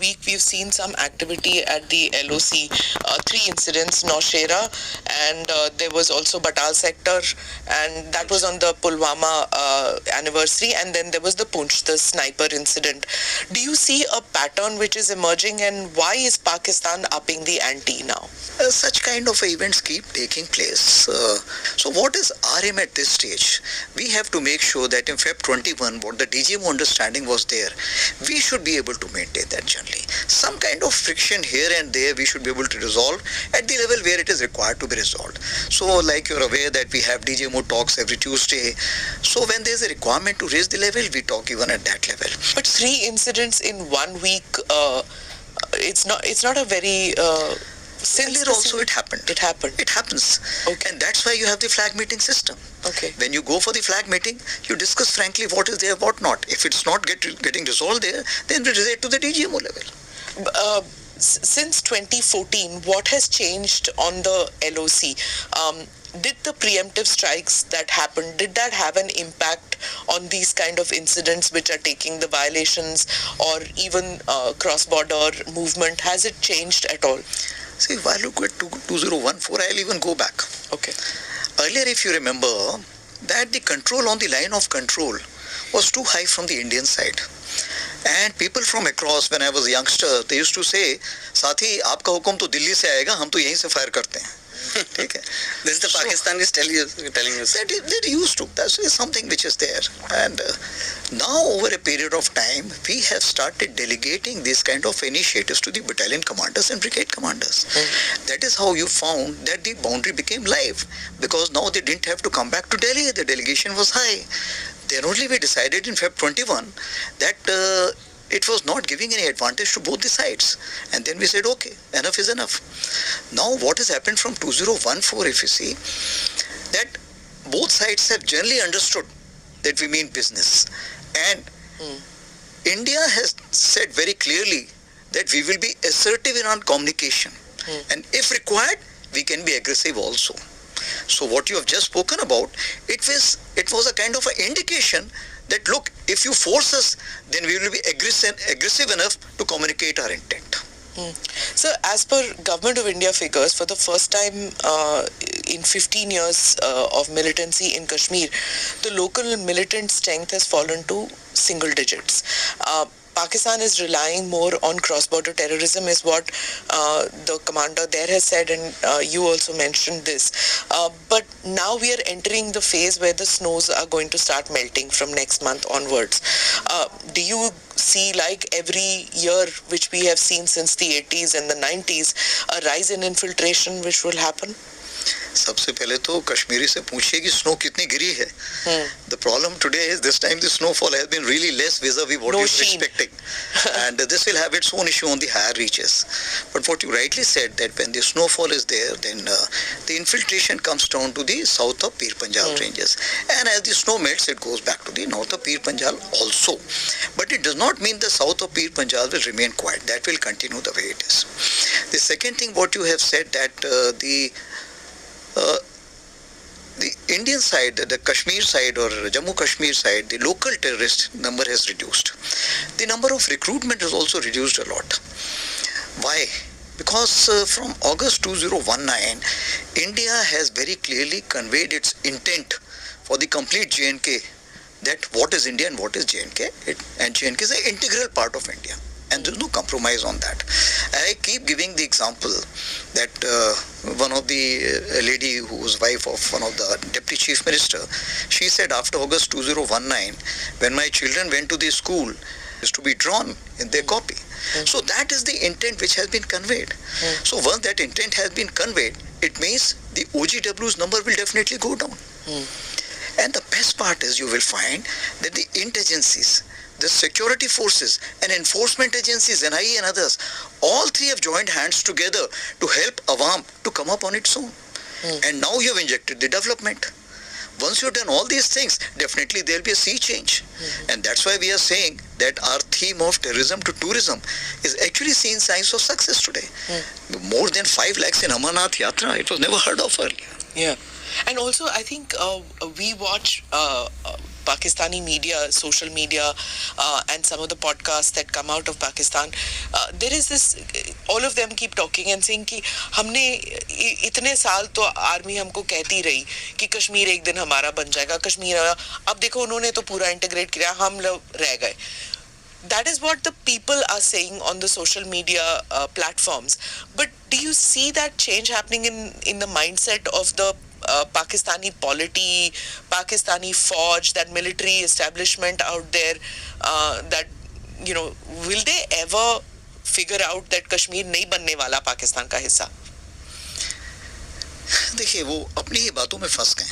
week we've seen some activity at the LOC. 3 incidents, Naushera, and there was also Batal sector, and that was on the Pulwama anniversary, and then there was the Poonch, the sniper incident. Do you see a pattern which is emerging, and why is Pakistan upping the ante now? Such kind of events keep taking place. So what is our aim at this stage? We have to make sure that in Feb 21, what the DGMO understanding was there, we should be able to maintain that generally. Some kind of friction here and there we should be able to resolve at the level where it is required to be resolved. So like you're aware that we have DGMO talks every Tuesday. So when there's a requirement to raise the level, we talk even at that level. But 3 incidents in 1 week, it's not a very... Earlier also it happened. It happened. It happens. Okay. And that's why you have the flag meeting system. Okay. When you go for the flag meeting, you discuss frankly what is there, what not. If it's not getting resolved there, then we raise it to the DGMO level. Since 2014, what has changed on the LOC? Did the preemptive strikes that happened, did that have an impact on these kind of incidents which are taking the violations or even cross-border movement? Has it changed at all? See, if I look at 2014, I'll even go back. Okay. Earlier, if you remember, that the control on the line of control was too high from the Indian side. And people from across, when I was a youngster, they used to say, Sathi, aapka hukum to Delhi se aayega, hum to yahin se fire karte hain. This is the Pakistanis telling us. That they're used to. That's something which is there. And now over a period of time, we have started delegating these kind of initiatives to the battalion commanders and brigade commanders. That is how you found that the boundary became live. Because now they didn't have to come back to Delhi. The delegation was high. Then only we decided in Feb 21 that it was not giving any advantage to both the sides. And then we said, okay, enough is enough. Now what has happened from 2014, if you see, that both sides have generally understood that we mean business. And India has said very clearly that we will be assertive in our communication. And if required, we can be aggressive also. So what you have just spoken about, it was a kind of an indication that look, if you force us, then we will be aggressive enough to communicate our intent. So as per Government of India figures, for the first time in 15 years of militancy in Kashmir, the local militant strength has fallen to single digits. Pakistan is relying more on cross-border terrorism is what the commander there has said, and you also mentioned this. But now we are entering the phase where the snows are going to start melting from next month onwards. Do you see, like every year which we have seen since the 80s and the 90s, a rise in infiltration which will happen? सबसे पहले तो कश्मीरी से पूछिए कि snow कितनी गिरी है. The problem today is this time the snowfall has been really less vis-a-vis what we were expecting. And this will have its own issue on the higher reaches. But what you rightly said, that when the snowfall is there, then the infiltration comes down to the south of Pir Panjal ranges. And as the snow melts, it goes back to the north of Pir Panjal also. But it does not mean the south of Pir Panjal will remain quiet. That will continue the way it is. The second thing what you have said, that the Indian side, the Kashmir side or Jammu Kashmir side, the local terrorist number has reduced. The number of recruitment has also reduced a lot. Why? Because from August 2019, India has very clearly conveyed its intent for the complete J&K, that what is India and what is J&K. And J&K is an integral part of India. And there is no compromise on that. I keep giving the example that one of the lady who was wife of one of the deputy chief minister, she said after August 2019, when my children went to the school, is to be drawn in their copy. So that is the intent which has been conveyed. So once that intent has been conveyed, it means the OGW's number will definitely go down. And the best part is you will find that the intelligencies, the security forces and enforcement agencies, NIA and others, all three have joined hands together to help Awam to come up on its own. And now you have injected the development. Once you have done all these things, definitely there will be a sea change. And that's why we are saying that our theme of terrorism to tourism is actually seeing signs of success today. More than 5 lakhs in Amarnath Yatra, it was never heard of earlier. Yeah. And also, I think we watch Pakistani media, social media, and some of the podcasts that come out of Pakistan, there is this, all of them keep talking and saying कि हमने इतने साल तो army हमको कहती रही कि कश्मीर एक दिन हमारा बन जाएगा, कश्मीर, अब देखो उन्होंने तो पूरा इंटीग्रेट किया, हम लोग रह गए. That is what the people are saying on the social media platforms. But do you see that change happening in the mindset of the Pakistani polity, Pakistani Fauj, that military establishment out there, that, you know, will they ever figure out that Kashmir नहीं बनने वाला पाकिस्तान का हिस्सा? देखिए वो अपनी ही बातों में फंस गए.